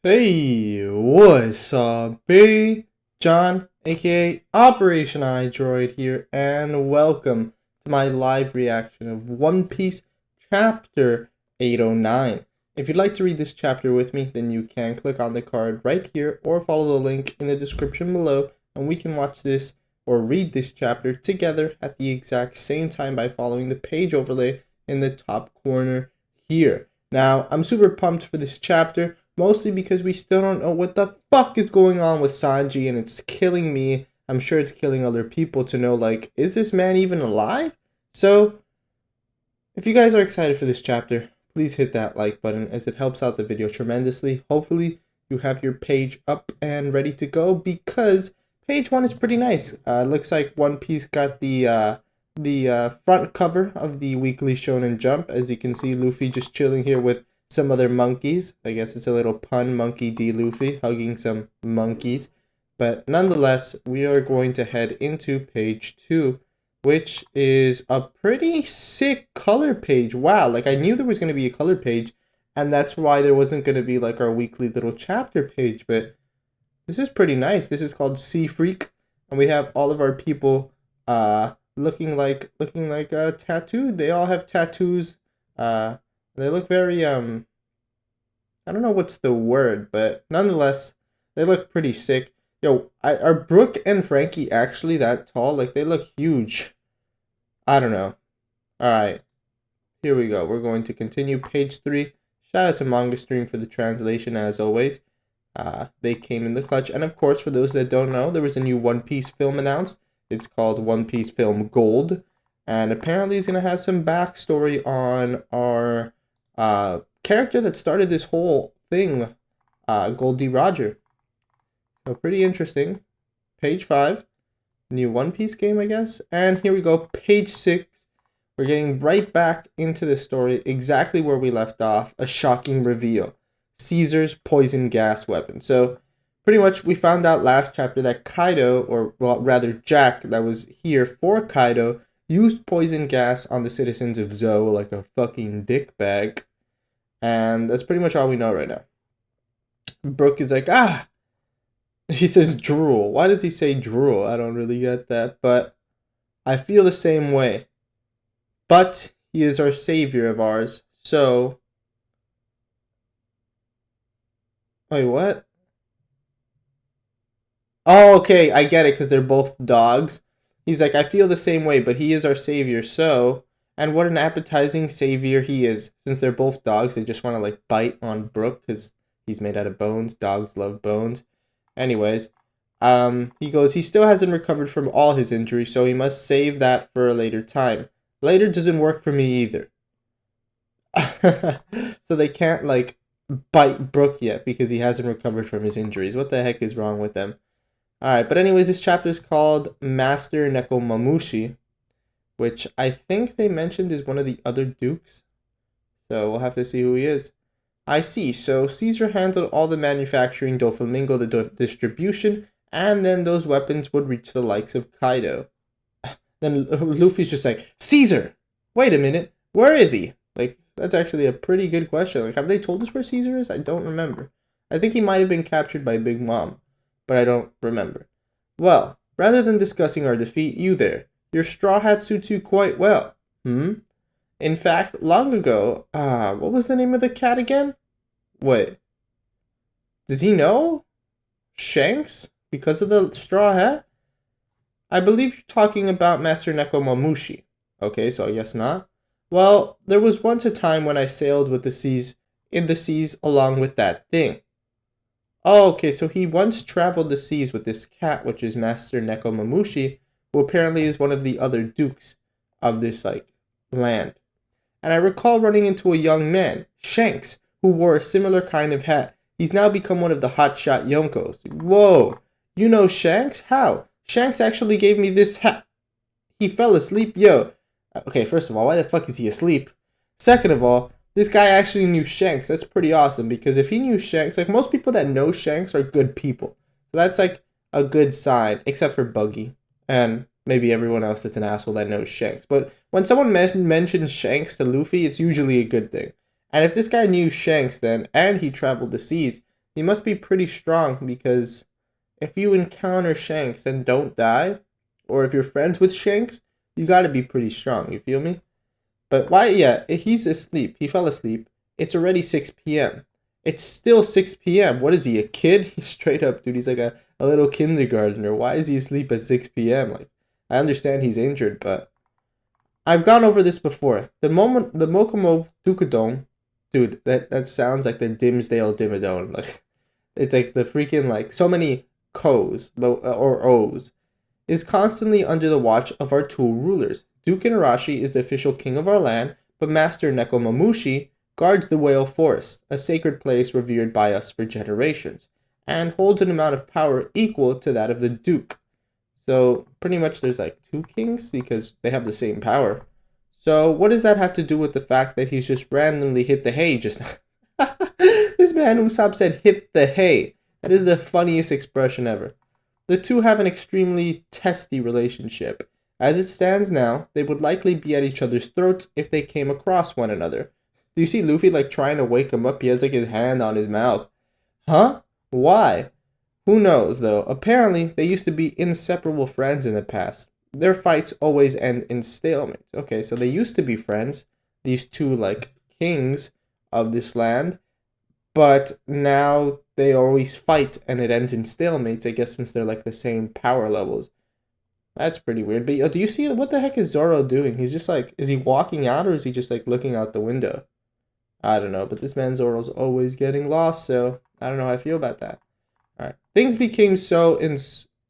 Hey, what's up, baby? John, aka Operation iDroid here, and welcome to my live reaction of One Piece Chapter 809. If you'd like to read this chapter with me, then you can click on the card right here or follow the link in the description below, and we can watch this or read this chapter together at the exact same time by following the page overlay in the top corner here. Now, I'm super pumped for this chapter. Mostly because we still don't know what the fuck is going on with Sanji, and it's killing me. I'm sure it's killing other people to know, like, is this man even alive? So, if you guys are excited for this chapter, please hit that like button as it helps out the video tremendously. Hopefully, you have your page up and ready to go because page 1 is pretty nice. Looks like One Piece got the front cover of the Weekly Shonen Jump. As you can see, Luffy just chilling here with some other monkeys. I guess it's a little pun, Monkey D. Luffy, hugging some monkeys. But nonetheless, we are going to head into page 2, which is a pretty sick color page. Wow, like I knew there was going to be a color page, and that's why there wasn't going to be like our weekly little chapter page, but this is pretty nice. This is called Sea Freak, and we have all of our people looking like tattooed. They all have tattoos. They look very, I don't know what's the word, but nonetheless, they look pretty sick. Yo, are Brooke and Frankie actually that tall? Like, they look huge. I don't know. Alright, here we go. We're going to continue page 3. Shout out to Manga Stream for the translation, as always. They came in the clutch. And of course, for those that don't know, there was a new One Piece film announced. It's called One Piece Film Gold. And apparently it's going to have some backstory on our character that started this whole thing, Gol D. So pretty interesting. Page 5, new One Piece game, I guess. And here we go, page 6. We're getting right back into the story, exactly where we left off. A shocking reveal. Caesar's poison gas weapon. So pretty much we found out last chapter that Kaido, or well, rather Jack, that was here for Kaido, used poison gas on the citizens of Zou like a fucking dickbag. And that's pretty much all we know right now. Brooke is like, he says drool. Why does he say drool? I don't really get that, but I feel the same way. But he is our savior of ours, so... Wait, what? Oh, okay, I get it, because they're both dogs. He's like, I feel the same way, but he is our savior, so... And what an appetizing savior he is. Since they're both dogs, they just want to, like, bite on Brooke, because he's made out of bones. Dogs love bones. Anyways, he goes, he still hasn't recovered from all his injuries, so he must save that for a later time. Later doesn't work for me either. So they can't, like, bite Brooke yet, because he hasn't recovered from his injuries. What the heck is wrong with them? Alright, but anyways, this chapter is called Master Nekomamushi, which I think they mentioned is one of the other dukes. So we'll have to see who he is. I see. So Caesar handled all the manufacturing, Doflamingo the distribution, and then those weapons would reach the likes of Kaido. Then Luffy's just like, Caesar! Wait a minute, where is he? Like, that's actually a pretty good question. Like, have they told us where Caesar is? I don't remember. I think he might have been captured by Big Mom, but I don't remember. Well, rather than discussing our defeat, you there. Your straw hat suits you quite well. In fact, long ago, what was the name of the cat again? Wait. Does he know? Shanks? Because of the straw hat? I believe you're talking about Master Nekomamushi. Okay, so I guess not. Well, there was once a time when I sailed with the seas, in the seas along with that thing. Oh, okay, so he once traveled the seas with this cat, which is Master Nekomamushi, who apparently is one of the other dukes of this, like, land. And I recall running into a young man, Shanks, who wore a similar kind of hat. He's now become one of the hotshot Yonkos. Whoa, you know Shanks? How? Shanks actually gave me this hat. He fell asleep, yo. Okay, first of all, why the fuck is he asleep? Second of all, this guy actually knew Shanks. That's pretty awesome, because if he knew Shanks, like, most people that know Shanks are good people. So that's, like, a good sign, except for Buggy. And maybe everyone else that's an asshole that knows Shanks. But when someone mentions Shanks to Luffy, it's usually a good thing. And if this guy knew Shanks then, and he traveled the seas, he must be pretty strong because if you encounter Shanks and don't die, or if you're friends with Shanks, you gotta be pretty strong, you feel me? But why, yeah, he's asleep. He fell asleep. It's already 6 p.m. It's still 6 p.m. What is he, a kid? He's straight up, dude. He's like a little kindergartner. Why is he asleep at 6 p.m.? Like, I understand he's injured, but I've gone over this before. The Mokomo Dukadome, dude, that sounds like the Dimsdale Dimmadome. Like, it's like the freaking, like, so many Ko's, or O's, is constantly under the watch of our two rulers. Duke Inarashi is the official king of our land, but Master Nekomamushi guards the Whale Forest, a sacred place revered by us for generations, and holds an amount of power equal to that of the Duke. So pretty much there's like two kings because they have the same power. So what does that have to do with the fact that he's just randomly hit the hay just now? This man Usopp said hit the hay. That is the funniest expression ever. The two have an extremely testy relationship. As it stands now, they would likely be at each other's throats if they came across one another. Do you see Luffy like trying to wake him up? He has like his hand on his mouth. Huh? Why? Who knows though? Apparently, they used to be inseparable friends in the past. Their fights always end in stalemates. Okay, so they used to be friends, these two like kings of this land, but now they always fight and it ends in stalemates, I guess, since they're like the same power levels. That's pretty weird. But do you see what the heck is Zoro doing? He's just like, is he walking out or is he just like looking out the window? I don't know, but this man Zoro's always getting lost, so I don't know how I feel about that. Alright. Things became so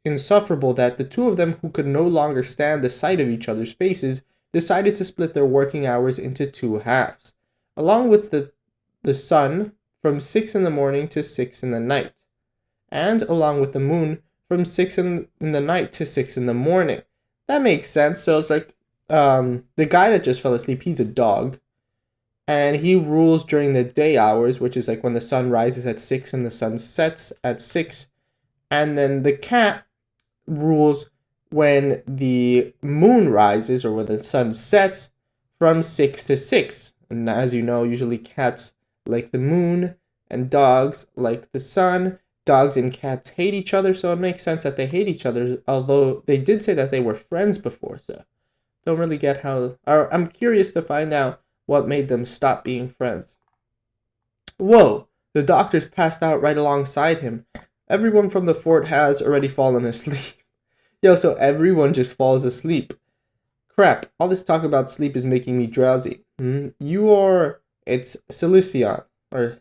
insufferable that the two of them, who could no longer stand the sight of each other's faces, decided to split their working hours into two halves, along with the sun from 6 in the morning to 6 in the night, and along with the moon from 6 in the night to 6 in the morning. That makes sense. So it's like the guy that just fell asleep, he's a dog, and he rules during the day hours, which is like when the sun rises at 6 and the sun sets at 6. And then the cat rules when the moon rises or when the sun sets from 6 to 6. And as you know, usually cats like the moon and dogs like the sun. Dogs and cats hate each other, so it makes sense that they hate each other, although they did say that they were friends before, so don't really get how... Or I'm curious to find out what made them stop being friends. Whoa! The doctor's passed out right alongside him. Everyone from the fort has already fallen asleep. Yo, so everyone just falls asleep. Crap, all this talk about sleep is making me drowsy. You are... It's Cilicion, or...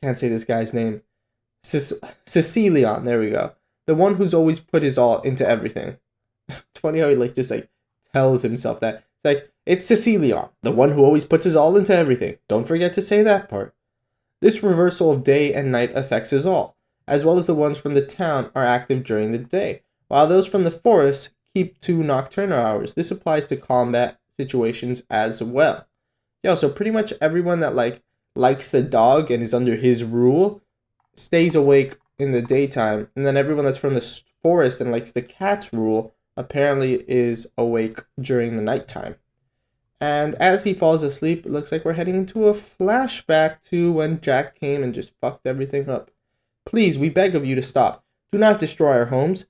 Can't say this guy's name. Cecilion, there we go. The one who's always put his all into everything. It's funny how he like just like tells himself that. It's like, it's Cecilion, the one who always puts his all into everything. Don't forget to say that part. This reversal of day and night affects us all, as well as the ones from the town are active during the day, while those from the forest keep 2 nocturnal hours. This applies to combat situations as well. Yo, so pretty much everyone that like likes the dog and is under his rule stays awake in the daytime, and then everyone that's from the forest and likes the cat's rule apparently is awake during the nighttime. And as he falls asleep, it looks like we're heading into a flashback to when Jack came and just fucked everything up. Please, we beg of you to stop. Do not destroy our homes.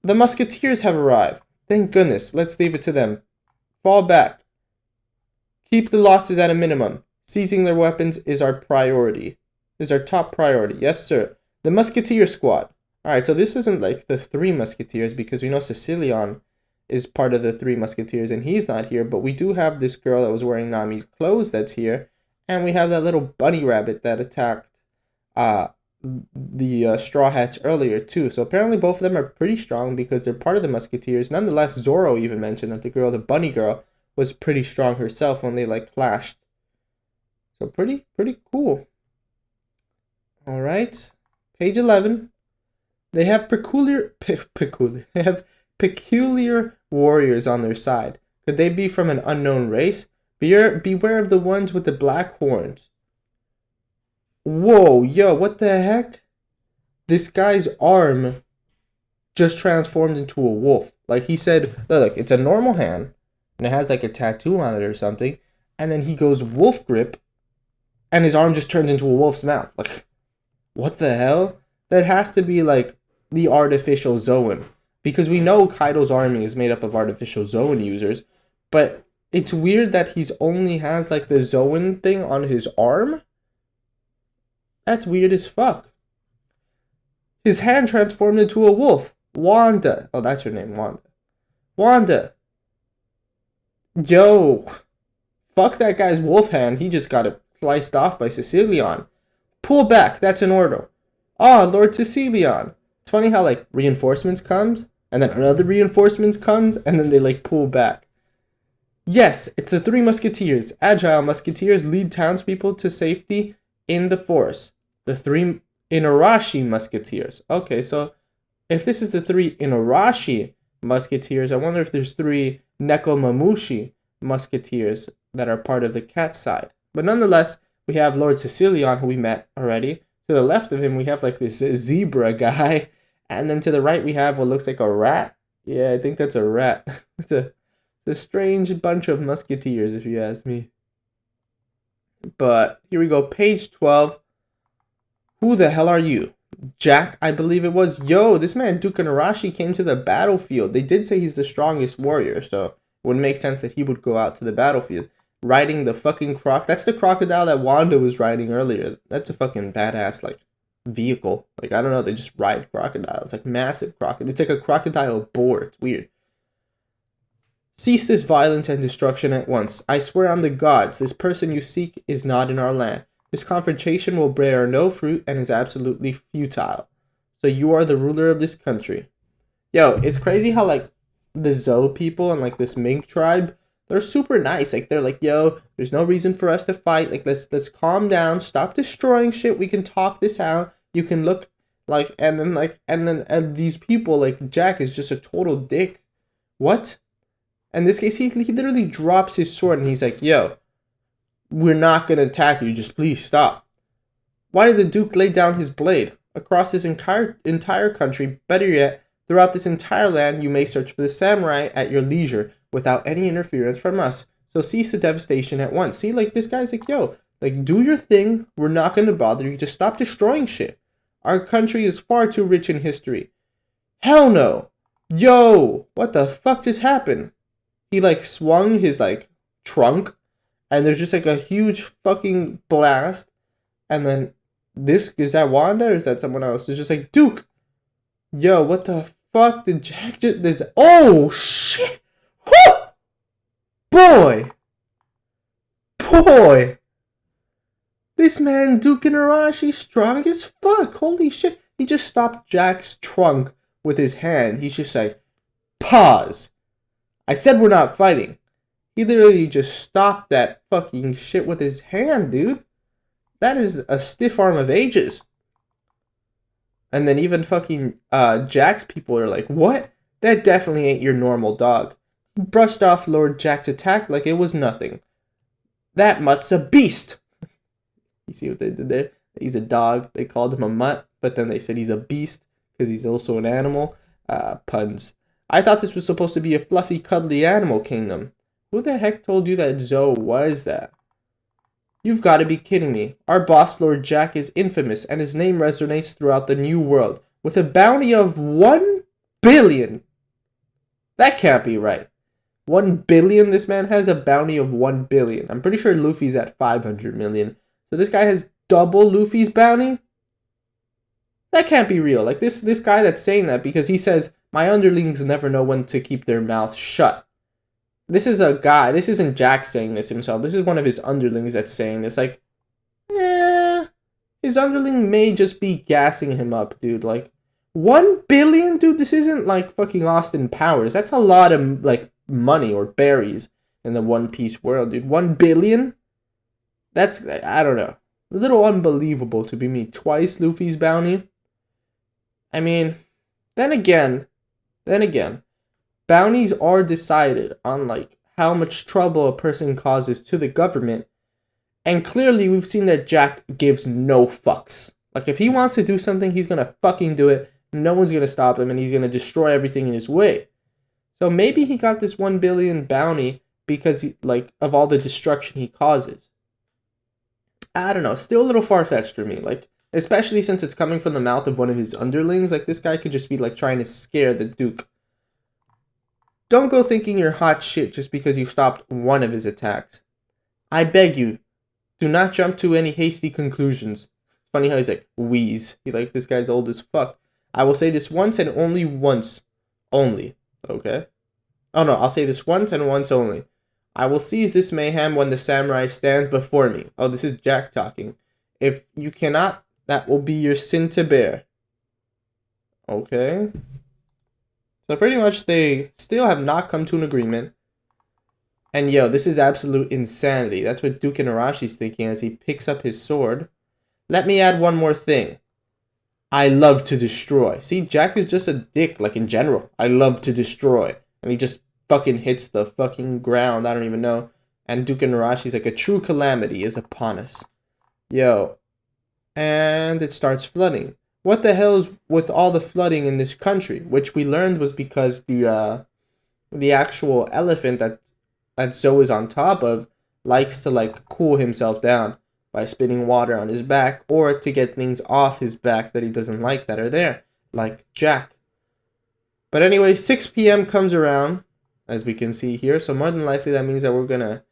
The musketeers have arrived. Thank goodness. Let's leave it to them. Fall back. Keep the losses at a minimum. Seizing their weapons is our priority. Is our top priority. Yes, sir. The Musketeer Squad. Alright, so this isn't like the 3 Musketeers because we know Cecilion is part of the 3 Musketeers and he's not here, but we do have this girl that was wearing Nami's clothes that's here, and we have that little bunny rabbit that attacked the Straw Hats earlier too. So apparently both of them are pretty strong because they're part of the Musketeers. Nonetheless, Zoro even mentioned that the girl, the bunny girl, was pretty strong herself when they like clashed. So pretty cool. All right, page 11. They have peculiar warriors on their side. Could they be from an unknown race? Beware of the ones with the black horns. Whoa, yo, what the heck? This guy's arm just transformed into a wolf. Like he said, look, it's a normal hand, and it has like a tattoo on it or something, and then he goes wolf grip, and his arm just turns into a wolf's mouth. Like, What the hell? That has to be like the artificial Zoan. Because we know Kaido's army is made up of artificial Zoan users. But it's weird that he's only has like the Zoan thing on his arm. That's weird as fuck. His hand transformed into a wolf. Wanda. Oh, that's her name, Wanda. Wanda. Yo. Fuck that guy's wolf hand. He just got it sliced off by Sicilian. Pull back. That's an order. Ah, Lord Sicilian. It's funny how, like, reinforcements comes, and then another reinforcements comes, and then they, like, pull back. Yes, it's the 3 musketeers. Agile musketeers lead townspeople to safety in the forest. The 3 Inarashi musketeers. Okay, so if this is the 3 Inarashi musketeers, I wonder if there's 3 Nekomamushi musketeers that are part of the cat side. But nonetheless, we have Lord Sicilian, who we met already. To the left of him, we have like this zebra guy. And then to the right, we have what looks like a rat. Yeah, I think that's a rat. It's a strange bunch of musketeers, if you ask me. But here we go, page 12. Who the hell are you? Jack, I believe it was. Yo, this man Duke Inarashi came to the battlefield. They did say he's the strongest warrior, so it would make sense that he would go out to the battlefield. Riding the fucking that's the crocodile that Wanda was riding earlier. That's a fucking badass, like, vehicle. Like, I don't know, they just ride crocodiles. Like, massive crocodile. It's like a crocodile boar. It's weird. Cease this violence and destruction at once. I swear on the gods, this person you seek is not in our land. This confrontation will bear no fruit and is absolutely futile. So you are the ruler of this country. Yo, it's crazy how, like, the Zoe people and, like, this Mink tribe, they're super nice. Like, they're like, yo, there's no reason for us to fight. Like, let's calm down. Stop destroying shit. We can talk this out. You can look, like, and then these people, like, Jack is just a total dick. What? In this case, he literally drops his sword and he's like, yo, we're not going to attack you. Just please stop. Why did the Duke lay down his blade? Across this entire country, better yet, throughout this entire land, you may search for the samurai at your leisure without any interference from us. So cease the devastation at once. See, like, this guy's like, yo, like, do your thing. We're not going to bother you. Just stop destroying shit. Our country is far too rich in history. Hell no. Yo, what the fuck just happened? He, like, swung his, like, trunk, and there's just, like, a huge fucking blast, and then is that Wanda, or is that someone else? It's just like, Duke! Yo, what the fuck did Jack just, oh, shit! Woo! Boy! This man, Duke Inarashi, strong as fuck, holy shit. He just stopped Jack's trunk with his hand. He's just like, pause. I said we're not fighting. He literally just stopped that fucking shit with his hand, dude. That is a stiff arm of ages. And then even fucking Jack's people are like, what? That definitely ain't your normal dog. He brushed off Lord Jack's attack like it was nothing. That mutt's a beast. You see what they did there? He's a dog. They called him a mutt, but then they said he's a beast because he's also an animal. Puns. I thought this was supposed to be a fluffy, cuddly animal kingdom. Who the heck told you that Zoe was that? You've got to be kidding me. Our boss, Lord Jack, is infamous, and his name resonates throughout the new world. With a bounty of 1 billion. That can't be right. 1 billion? This man has a bounty of 1 billion. I'm pretty sure Luffy's at 500 million. So this guy has double Luffy's bounty? That can't be real. Like, this guy that's saying that because he says, my underlings never know when to keep their mouth shut. This is a guy, this isn't Jack saying this himself. This is one of his underlings that's saying this. Like, his underling may just be gassing him up, dude. Like, 1 billion? Dude, this isn't like fucking Austin Powers. That's a lot of, like, money or berries in the One Piece world, dude. 1 billion? That's, I don't know. A little unbelievable to be me. Twice Luffy's bounty. I mean, then again, bounties are decided on, like, how much trouble a person causes to the government. And clearly we've seen that Jack gives no fucks. Like, if he wants to do something, he's gonna fucking do it. No one's gonna stop him, and he's gonna destroy everything in his way. So maybe he got this 1 billion bounty because, like, of all the destruction he causes. I don't know. Still a little far-fetched for me. Like, Especially since it's coming from the mouth of one of his underlings. Like, this guy could just be, like, trying to scare the Duke. Don't go thinking you're hot shit just because you stopped one of his attacks. I beg you, do not jump to any hasty conclusions. It's funny how he's like, wheeze. This guy's old as fuck. I will say this once and only once. Only. Okay? Oh no, I'll say this once and once only. I will seize this mayhem when the samurai stands before me. Oh, this is Jack talking. If you cannot, that will be your sin to bear. Okay? So pretty much they still have not come to an agreement. And yo, this is absolute insanity. That's what Duke Inuarashi's thinking as he picks up his sword. Let me add one more thing. I love to destroy. See, Jack is just a dick, like in general. I love to destroy. And he just fucking hits the fucking ground. I don't even know. And Duke Inuarashi's like, a true calamity is upon us. Yo. And it starts flooding. What the hell is with all the flooding in this country? Which we learned was because the actual elephant that Zoe is on top of likes to like cool himself down by spitting water on his back, or to get things off his back that he doesn't like that are there, like Jack. But anyway, 6 p.m. comes around, as we can see here, so more than likely that means that we're gonna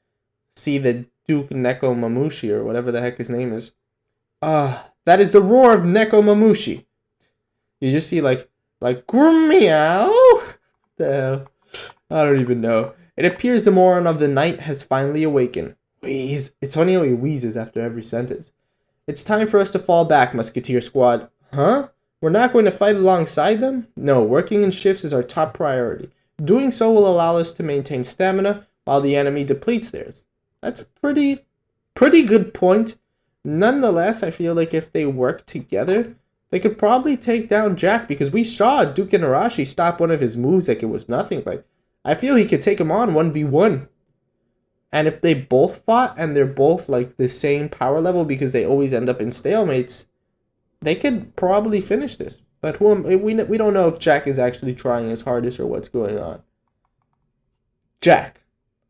see the Duke Nekomamushi, or whatever the heck his name is. That is the roar of Nekomamushi. You just see like meow. The hell? I don't even know. It appears the moron of the night has finally awakened. Wheeze. It's funny how he wheezes after every sentence. It's time for us to fall back, Musketeer Squad. Huh? We're not going to fight alongside them? No, working in shifts is our top priority. Doing so will allow us to maintain stamina while the enemy depletes theirs. That's a pretty good point. Nonetheless, I feel like if they work together, they could probably take down Jack, because we saw Duke Inuarashi stop one of his moves like it was nothing. Like, I feel he could take him on 1v1. And if they both fought and they're both like the same power level, because they always end up in stalemates, they could probably finish this. But we don't know if Jack is actually trying his hardest or what's going on. Jack,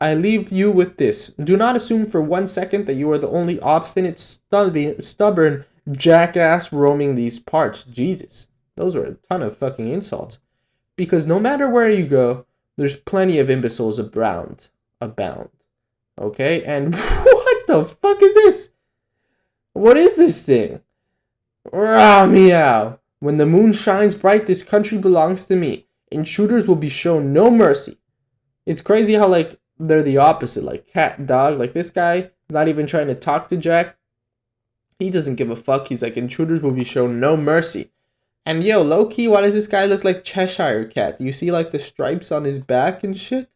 I leave you with this. Do not assume for 1 second that you are the only obstinate, stubborn jackass roaming these parts. Jesus, those were a ton of fucking insults. Because no matter where you go, there's plenty of imbeciles abound. Okay, and what the fuck is this? What is this thing? Rah, meow. When the moon shines bright, this country belongs to me. Intruders will be shown no mercy. It's crazy how, like, they're the opposite. Like, cat and dog. Like, this guy, not even trying to talk to Jack. He doesn't give a fuck. He's like, intruders will be shown no mercy. And yo, low-key, why does this guy look like Cheshire Cat? Do you see, like, the stripes on his back and shit?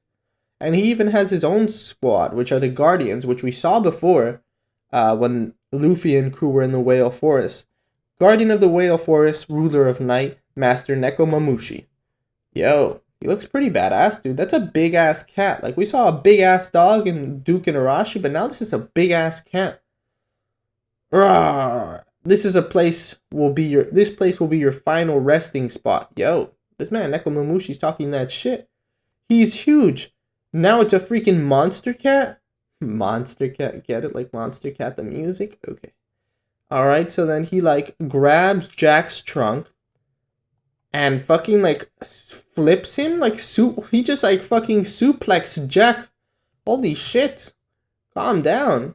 And he even has his own squad, which are the Guardians, which we saw before when Luffy and crew were in the Whale Forest. Guardian of the Whale Forest, ruler of night, Master Nekomamushi. Yo, he looks pretty badass, dude. That's a big-ass cat. Like, we saw a big-ass dog in Duke Inuarashi, but now this is a big-ass cat. Rawr. This place will be your final resting spot. Yo, this man Nekomamushi's talking that shit. He's huge. Now it's a freaking monster cat? Monster cat, get it? Like Monster Cat, the music? Okay. Alright, so then he, like, grabs Jack's trunk and fucking, like, flips him? Like, he just, like, fucking suplexed Jack. Holy shit. Calm down.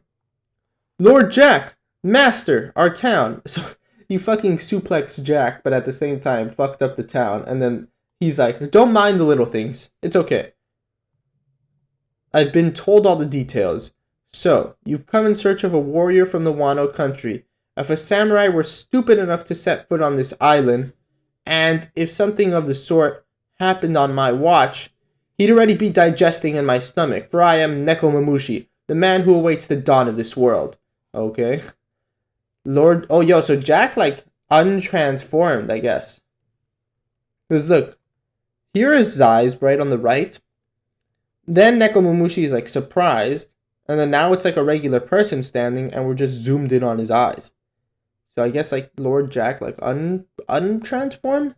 Lord Jack, master, our town. So he fucking suplexed Jack, but at the same time fucked up the town. And then he's like, don't mind the little things. It's okay. I've been told all the details. So, you've come in search of a warrior from the Wano country. If a samurai were stupid enough to set foot on this island, and if something of the sort happened on my watch, he'd already be digesting in my stomach, for I am Nekomamushi, the man who awaits the dawn of this world. Okay. So Jack, like, untransformed, I guess. Because look, here is his eyes right on the right. Then Nekomamushi is, like, surprised. And then now it's, like, a regular person standing, and we're just zoomed in on his eyes. So I guess, like, Lord Jack, like, untransformed?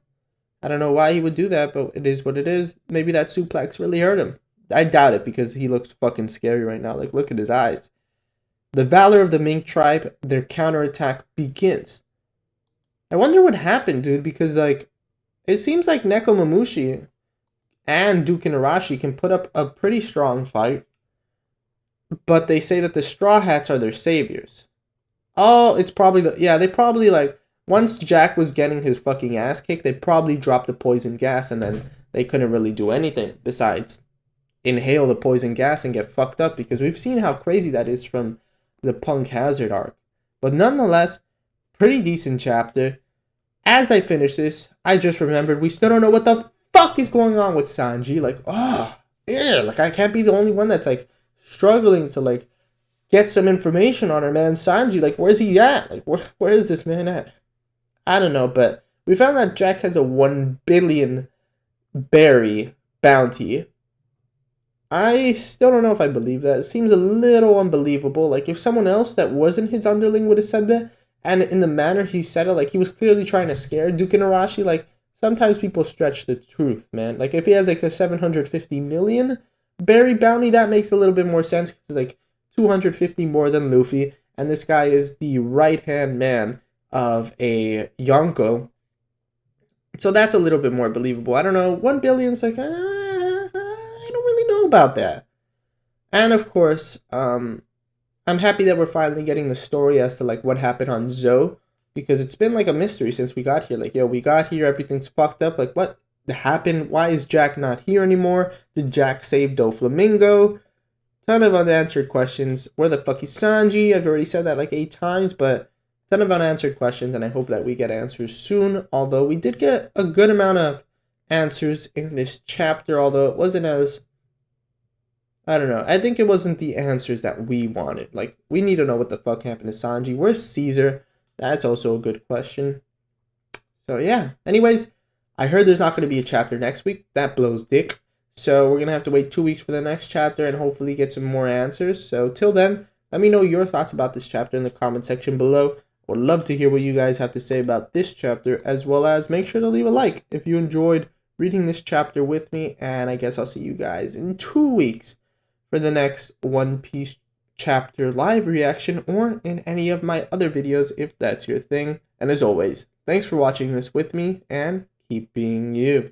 I don't know why he would do that, but it is what it is. Maybe that suplex really hurt him. I doubt it, because he looks fucking scary right now. Like, look at his eyes. The valor of the Mink tribe, their counterattack begins. I wonder what happened, dude, because, like, it seems like Nekomamushi and Dukin Arashi can put up a pretty strong fight, but they say that the Straw Hats are their saviors. Oh, it's probably they probably, like, once Jack was getting his fucking ass kicked, they probably dropped the poison gas, and then they couldn't really do anything besides inhale the poison gas and get fucked up, because we've seen how crazy that is from the Punk Hazard arc. But nonetheless, pretty decent chapter. As I finish this, I just remembered we still don't know what the fuck is going on with Sanji. Like, like, I can't be the only one that's, like, struggling to, like, get some information on her, man. Sanji, like, where's he at? Like, where is this man at? I don't know, but we found that Jack has a 1 billion berry bounty. I still don't know if I believe that. It seems a little unbelievable. Like, if someone else that wasn't his underling would have said that, and in the manner he said it, like, he was clearly trying to scare Dukin Arashi, like, sometimes people stretch the truth, man. Like, if he has, like, a 750 million berry bounty, that makes a little bit more sense, because it's, like, 250 more than Luffy, and this guy is the right-hand man of a Yonko. So that's a little bit more believable. I don't know, 1 billion's like, I don't really know about that. And of course, I'm happy that we're finally getting the story as to, like, what happened on Zoe, because it's been, like, a mystery since we got here. Like, yo, we got here, everything's fucked up. Like, what happened? Why is Jack not here anymore? Did Jack save Doflamingo? Ton of unanswered questions. Where the fuck is Sanji? I've already said that like 8 times, but ton of unanswered questions, and I hope that we get answers soon. Although we did get a good amount of answers in this chapter, although it wasn't as, I don't know, I think it wasn't the answers that we wanted. Like, we need to know what the fuck happened to Sanji. Where's Caesar? That's also a good question. So yeah, anyways, I heard there's not going to be a chapter next week. That blows dick. So we're going to have to wait 2 weeks for the next chapter and hopefully get some more answers. So till then, let me know your thoughts about this chapter in the comment section below. I would love to hear what you guys have to say about this chapter, as well as make sure to leave a like if you enjoyed reading this chapter with me. And I guess I'll see you guys in 2 weeks for the next One Piece chapter live reaction, or in any of my other videos if that's your thing. And as always, thanks for watching this with me, and keep being you.